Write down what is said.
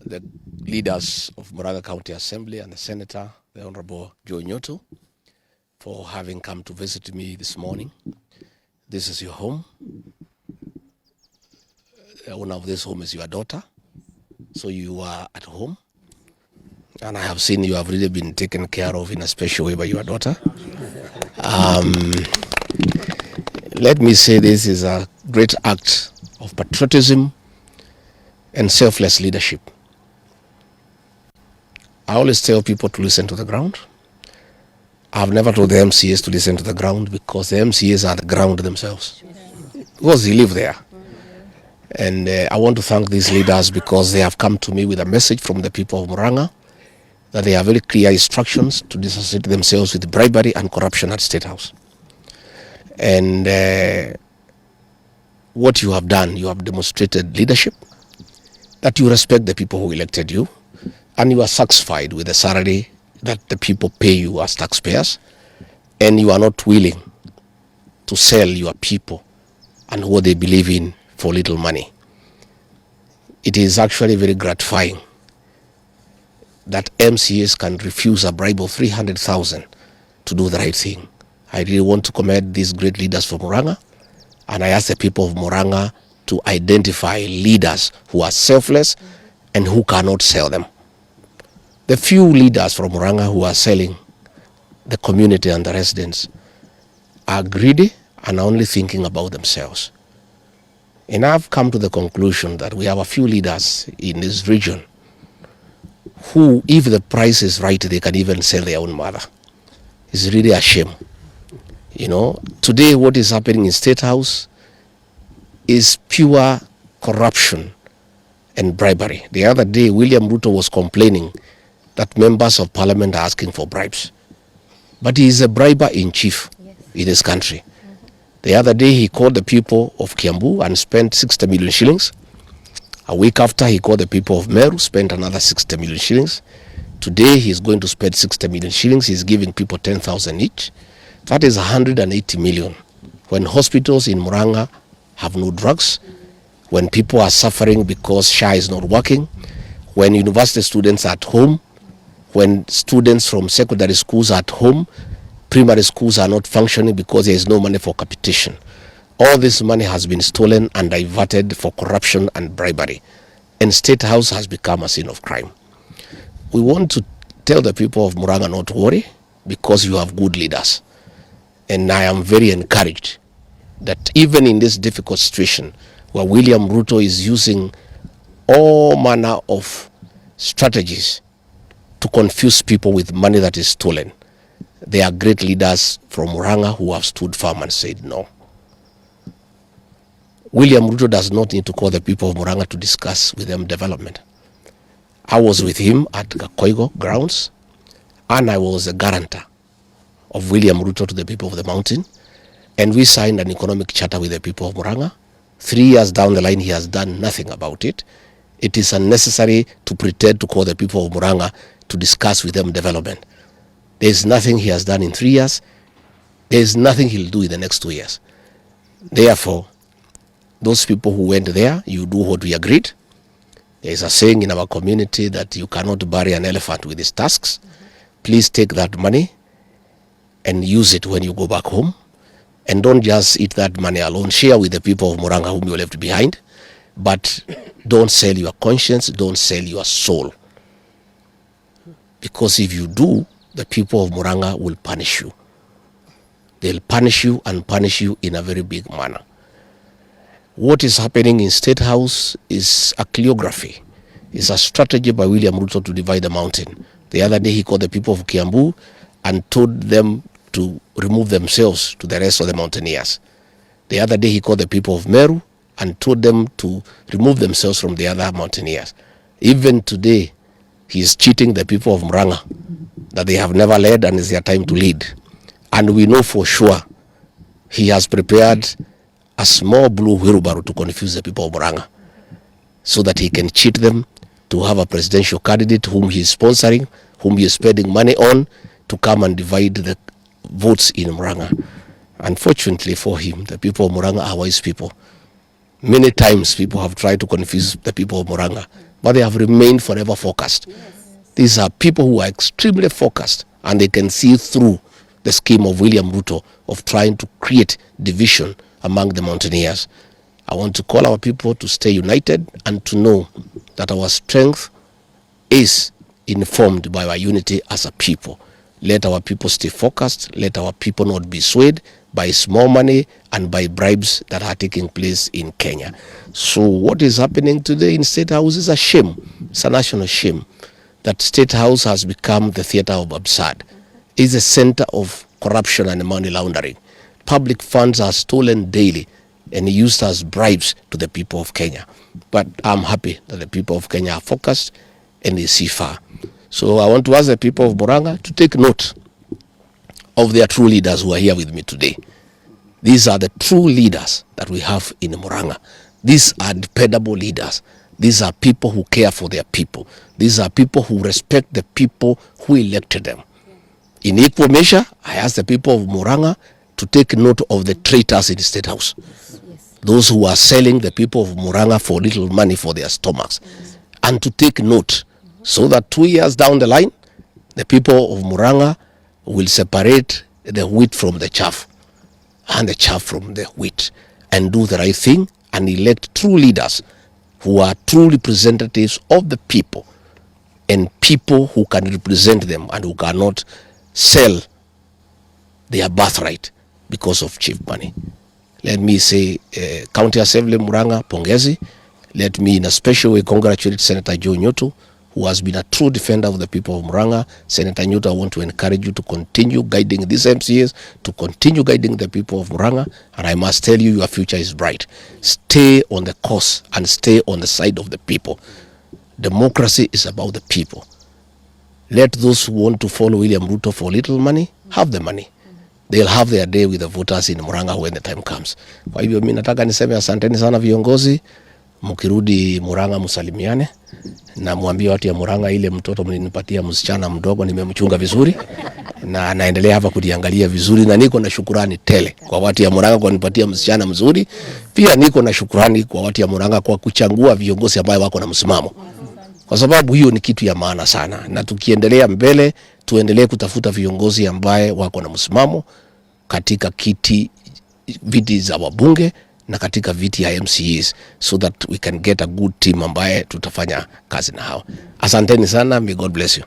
the leaders of Murang'a County Assembly and the Senator, the Honorable Joe Nyoto, for having come to visit me this morning. This is your home. The owner of this home is your daughter. So you are at home. And I have seen you have really been taken care of in a special way by your daughter. Let me say this is a great act of patriotism and selfless leadership. I always tell people to listen to the ground. I've never told the MCAs to listen to the ground because the MCAs are the ground themselves. Because they live there. And I want to thank these leaders because they have come to me with a message from the people of Murang'a that they have very clear instructions to disassociate themselves with bribery and corruption at State House. And what you have done, you have demonstrated leadership, that you respect the people who elected you, and you are satisfied with the salary that the people pay you as taxpayers, and you are not willing to sell your people and what they believe in for little money. It is actually very gratifying that MCAs can refuse a bribe of 300,000 to do the right thing. I really want to commend these great leaders from Murang'a, and I ask the people of Murang'a to identify leaders who are selfless and who cannot sell them. The few leaders from Murang'a who are selling the community and the residents are greedy and are only thinking about themselves. And I've come to the conclusion that we have a few leaders in this region who, if the price is right, they can even sell their own mother. It's really a shame. You know, today what is happening in State House is pure corruption and bribery. The other day, William RUTO was complaining that members of parliament are asking for bribes. But he is a briber in chief in this country. The other day, he called the people of Kiambu and spent 60 million shillings. A week after, he called the people of Meru, spent another 60 million shillings. Today, he's going to spend 60 million shillings. He's giving people 10,000 each. That is 180 million. When hospitals in Murang'a have no drugs, when people are suffering because SHA is not working, when university students are at home, when students from secondary schools are at home, primary schools are not functioning because there is no money for capitation. All this money has been stolen and diverted for corruption and bribery. And State House has become a scene of crime. We want to tell the people of Murang'a not to worry because you have good leaders. And I am very encouraged that even in this difficult situation where William RUTO is using all manner of strategies to confuse people with money that is stolen, there are great leaders from Murang'a who have stood firm and said no. William RUTO does not need to call the people of Murang'a to discuss with them development. I was with him at Gachagua grounds, and I was a guarantor of William RUTO to the people of the mountain, and we signed an economic charter with the people of Murang'a. 3 years down the line, he has done nothing about it. It is unnecessary to pretend to call the people of Murang'a to discuss with them development. There is nothing he has done in 3 years. There is nothing he'll do in the next 2 years. Therefore, those people who went there, you do what we agreed. There is a saying in our community that you cannot bury an elephant with his tusks. Please take that money and use it when you go back home. And don't just eat that money alone. Share with the people of Murang'a whom you left behind. But don't sell your conscience, don't sell your soul. Because if you do, the people of Murang'a will punish you. They'll punish you and punish you in a very big manner. What is happening in State House is a choreography. It's a strategy by William RUTO to divide the mountain. The other day he called the people of Kiambu and told them to remove themselves to the rest of the mountaineers. The other day he called the people of Meru and told them to remove themselves from the other mountaineers. Even today, he is cheating the people of Murang'a that they have never led and it's their time to lead. And we know for sure he has prepared a small blue wheelbarrow to confuse the people of Murang'a so that he can cheat them to have a presidential candidate whom he is sponsoring, whom he is spending money on to come and divide the votes in Murang'a. Unfortunately for him, the people of Murang'a are wise people. Many times people have tried to confuse the people of Murang'a, but they have remained forever focused. These are people who are extremely focused, and they can see through the scheme of William Ruto of trying to create division among the mountaineers. I want to call our people to stay united and to know that our strength is informed by our unity as a people. Let our people stay focused. Let our people not be swayed by small money and by bribes that are taking place in Kenya. So what is happening today in State House is a shame. It's a national shame that State House has become the theater of absurd. It's a center of corruption and money laundering. Public funds are stolen daily and used as bribes to the people of Kenya. But I'm happy that the people of Kenya are focused and they see far. So I want to ask the people of Murang'a to take note of their true leaders who are here with me today. These are the true leaders that we have in Murang'a. These are dependable leaders. These are people who care for their people. These are people who respect the people who elected them. In equal measure, I ask the people of Murang'a to take note of the traitors in the State House. Those who are selling the people of Murang'a for little money for their stomachs. And to take note so that 2 years down the line, the people of Murang'a will separate the wheat from the chaff and the chaff from the wheat and do the right thing and elect true leaders who are true representatives of the people and people who can represent them and who cannot sell their birthright because of cheap money. Let me say, County Assembly Murang'a, pongezi. Let me in a special way congratulate Senator Joe Nyoto, who has been a true defender of the people of Murang'a. Senator Nyoto, I want to encourage you to continue guiding these MCAs, to continue guiding the people of Murang'a, and I must tell you, your future is bright. Stay on the course and stay on the side of the people. Democracy is about the people. Let those who want to follow William Ruto for little money, have the money. They'll have their day with the voters in Murang'a when the time comes. Kwa hivyo mimi nataka niseme asanteni sana viongozi, mkirudi Murang'a msalimiane na mwambie watu ya Murang'a ile mtoto mlinipatia msichana mdogo nimemchunga vizuri na anaendelea hapa kudiangalia vizuri, na niko na shukrani tele kwa watu ya Murang'a kwa kunipatia msichana mzuri. Pia niko na shukrani kwa watu ya Murang'a kwa kuchagua viongozi ambao wako na msimamo. Kwa sababu hiyo ni kitu ya maana sana, na tukiendelea mbele tuendelee kutafuta viongozi ambaye wako na msimamo katika viti za wabunge na katika viti ya MCAs, so that we can get a good team ambaye tutafanya kazi na hao. Asanteni sana, may God bless you.